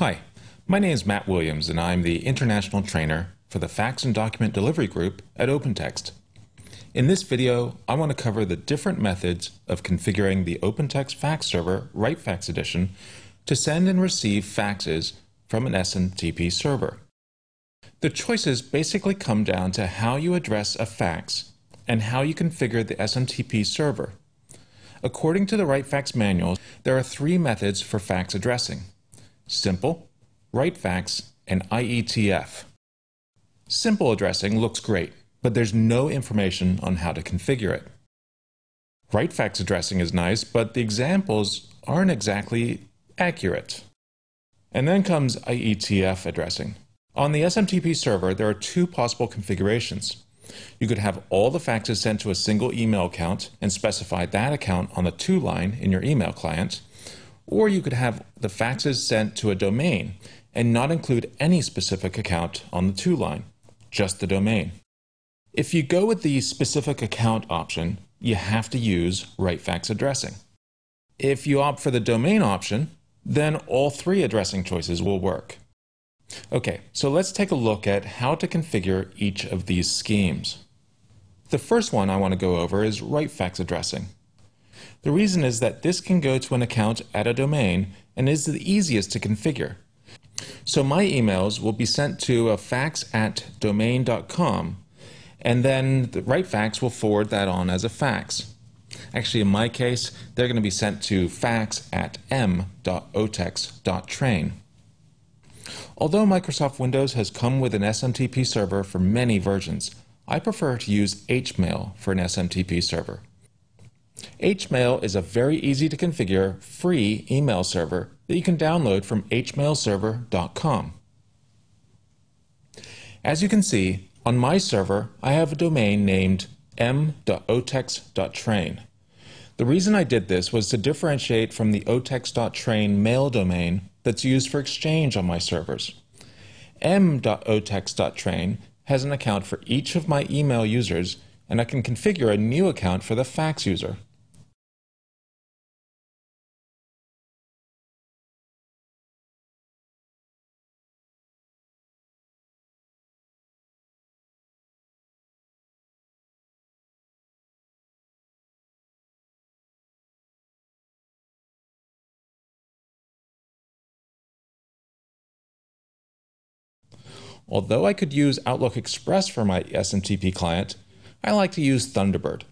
Hi, my name is Matt Williams and I'm the International Trainer for the Fax and Document Delivery Group at OpenText. In this video, I want to cover the different methods of configuring the OpenText fax server RightFax edition to send and receive faxes from an SMTP server. The choices basically come down to how you address a fax and how you configure the SMTP server. According to the RightFax manual, there are three methods for fax addressing: Simple, RightFax, and IETF. Simple addressing looks great, but there's no information on how to configure it. RightFax addressing is nice, but the examples aren't exactly accurate. And then comes IETF addressing. On the SMTP server, there are two possible configurations. You could have all the faxes sent to a single email account and specify that account on the to line in your email client, or you could have the faxes sent to a domain and not include any specific account on the to line, just the domain. If you go with the specific account option, you have to use RightFax addressing. If you opt for the domain option, then all three addressing choices will work. Okay, so let's take a look at how to configure each of these schemes. The first one I want to go over is RightFax addressing. The reason is that this can go to an account at a domain and is the easiest to configure. So my emails will be sent to a fax@domain.com, and then the RightFax will forward that on as a fax. Actually, in my case, they're going to be sent to fax@m.otex.train. Although Microsoft Windows has come with an SMTP server for many versions, I prefer to use HMail for an SMTP server. HMail is a very easy to configure free email server that you can download from hmailserver.com. As you can see, on my server, I have a domain named m.otex.train. The reason I did this was to differentiate from the otex.train mail domain that's used for Exchange on my servers. m.otex.train has an account for each of my email users, and I can configure a new account for the fax user. Although I could use Outlook Express for my SMTP client, I like to use Thunderbird.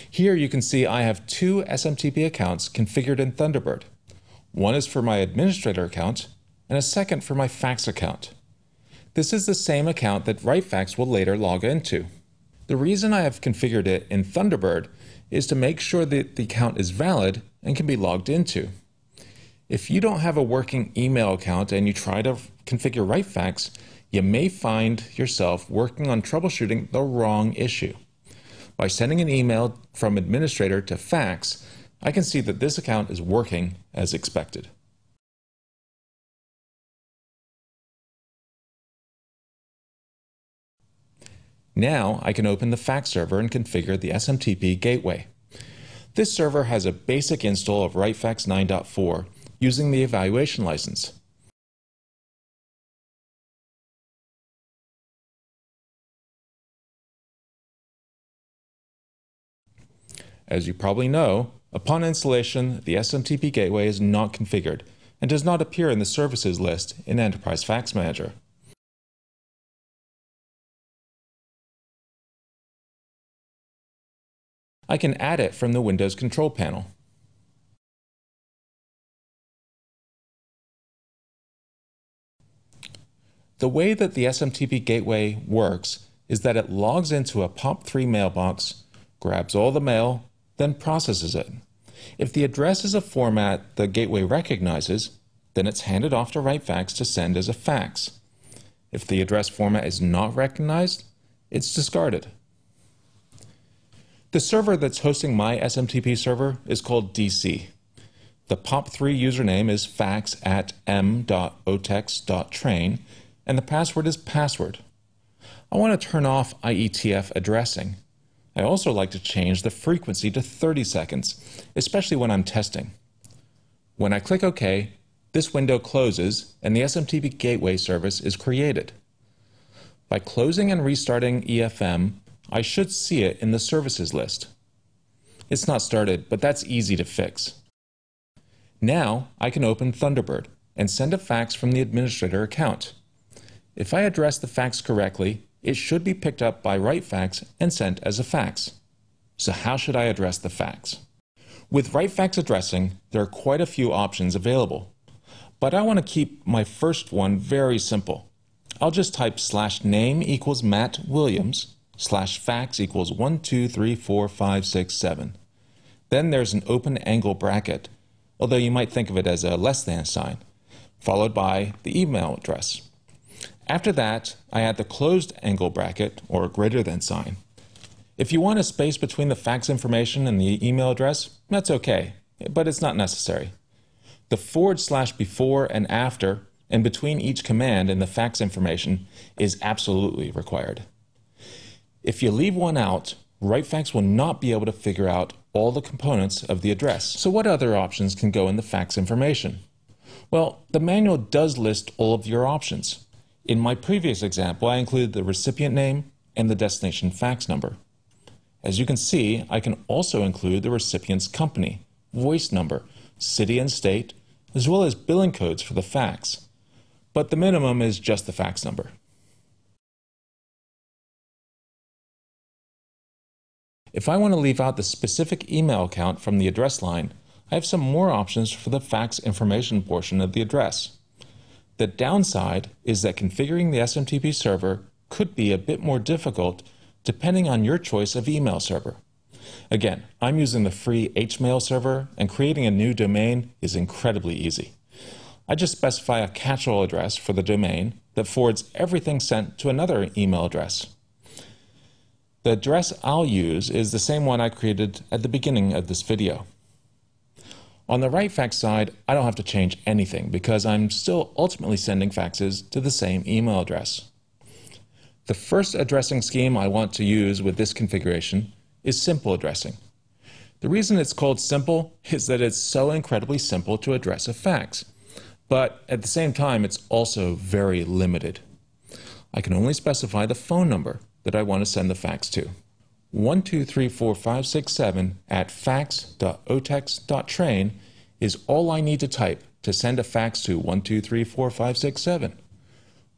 Here you can see I have two SMTP accounts configured in Thunderbird. One is for my administrator account, and a second for my fax account. This is the same account that RightFax will later log into. The reason I have configured it in Thunderbird is to make sure that the account is valid and can be logged into. If you don't have a working email account and you try to configure RightFax, you may find yourself working on troubleshooting the wrong issue. By sending an email from administrator to fax, I can see that this account is working as expected. Now I can open the fax server and configure the SMTP gateway. This server has a basic install of RightFax 9.4 using the evaluation license. As you probably know, upon installation, the SMTP gateway is not configured and does not appear in the services list in Enterprise Fax Manager. I can add it from the Windows control panel. The way that the SMTP gateway works is that it logs into a POP3 mailbox, grabs all the mail, then processes it. If the address is a format the gateway recognizes, then it's handed off to RightFax to send as a fax. If the address format is not recognized, it's discarded. The server that's hosting my SMTP server is called DC. The POP3 username is fax@m.otex.train, and the password is password. I want to turn off IETF addressing. I also like to change the frequency to 30 seconds, especially when I'm testing. When I click OK, this window closes and the SMTP Gateway service is created. By closing and restarting EFM, I should see it in the services list. It's not started, but that's easy to fix. Now I can open Thunderbird and send a fax from the administrator account. If I address the fax correctly, it should be picked up by RightFax and sent as a fax. So how should I address the fax? With RightFax addressing, there are quite a few options available, but I want to keep my first one very simple. I'll just type /name equals Matt Williams /fax equals 1234567. Then there's an open angle bracket, although you might think of it as a less than sign, followed by the email address. After that, I add the closed angle bracket, or greater than sign. If you want a space between the fax information and the email address, that's okay, but it's not necessary. The / before and after and between each command in the fax information is absolutely required. If you leave one out, RightFax will not be able to figure out all the components of the address. So what other options can go in the fax information? Well, the manual does list all of your options. In my previous example, I included the recipient name and the destination fax number. As you can see, I can also include the recipient's company, voice number, city and state, as well as billing codes for the fax. But the minimum is just the fax number. If I want to leave out the specific email account from the address line, I have some more options for the fax information portion of the address. The downside is that configuring the SMTP server could be a bit more difficult depending on your choice of email server. Again, I'm using the free HMail server, and creating a new domain is incredibly easy. I just specify a catch-all address for the domain that forwards everything sent to another email address. The address I'll use is the same one I created at the beginning of this video. On the RightFax side, I don't have to change anything because I'm still ultimately sending faxes to the same email address. The first addressing scheme I want to use with this configuration is simple addressing. The reason it's called simple is that it's so incredibly simple to address a fax, but at the same time it's also very limited. I can only specify the phone number that I want to send the fax to. 1234567 at fax.otex.train is all I need to type to send a fax to 1234567.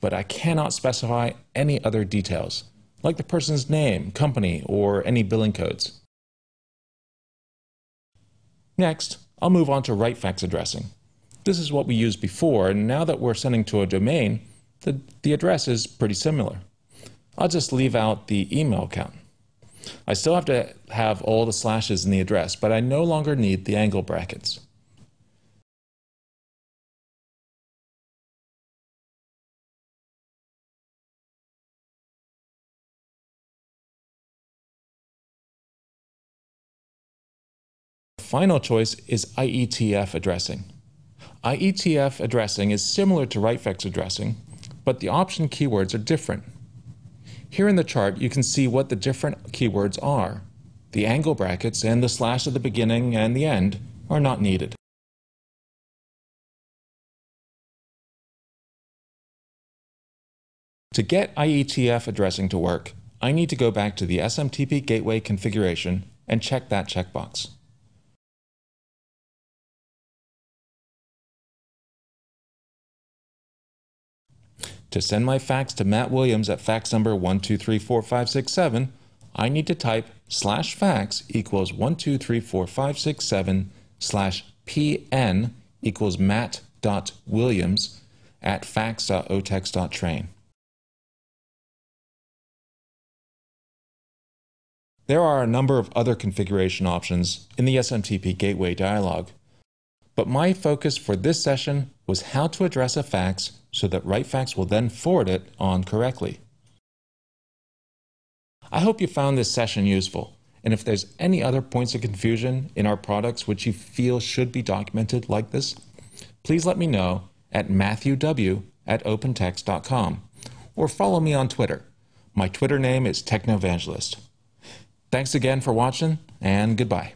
But I cannot specify any other details, like the person's name, company, or any billing codes. Next, I'll move on to RightFax addressing. This is what we used before, and now that we're sending to a domain, the address is pretty similar. I'll just leave out the email account. I still have to have all the slashes in the address, but I no longer need the angle brackets. The final choice is IETF addressing. IETF addressing is similar to RightFax addressing, but the option keywords are different. Here in the chart, you can see what the different keywords are. The angle brackets and the slash at the beginning and the end are not needed. To get IETF addressing to work, I need to go back to the SMTP Gateway configuration and check that checkbox. To send my fax to Matt Williams at fax number 1234567, I need to type /fax equals 1234567/pn equals matt.williams at fax.otex.train. There are a number of other configuration options in the SMTP Gateway dialog, but my focus for this session was how to address a fax so that RightFax will then forward it on correctly. I hope you found this session useful, and if there's any other points of confusion in our products which you feel should be documented like this, please let me know at mattheww@opentext.com or follow me on Twitter. My Twitter name is Technoevangelist. Thanks again for watching, and goodbye.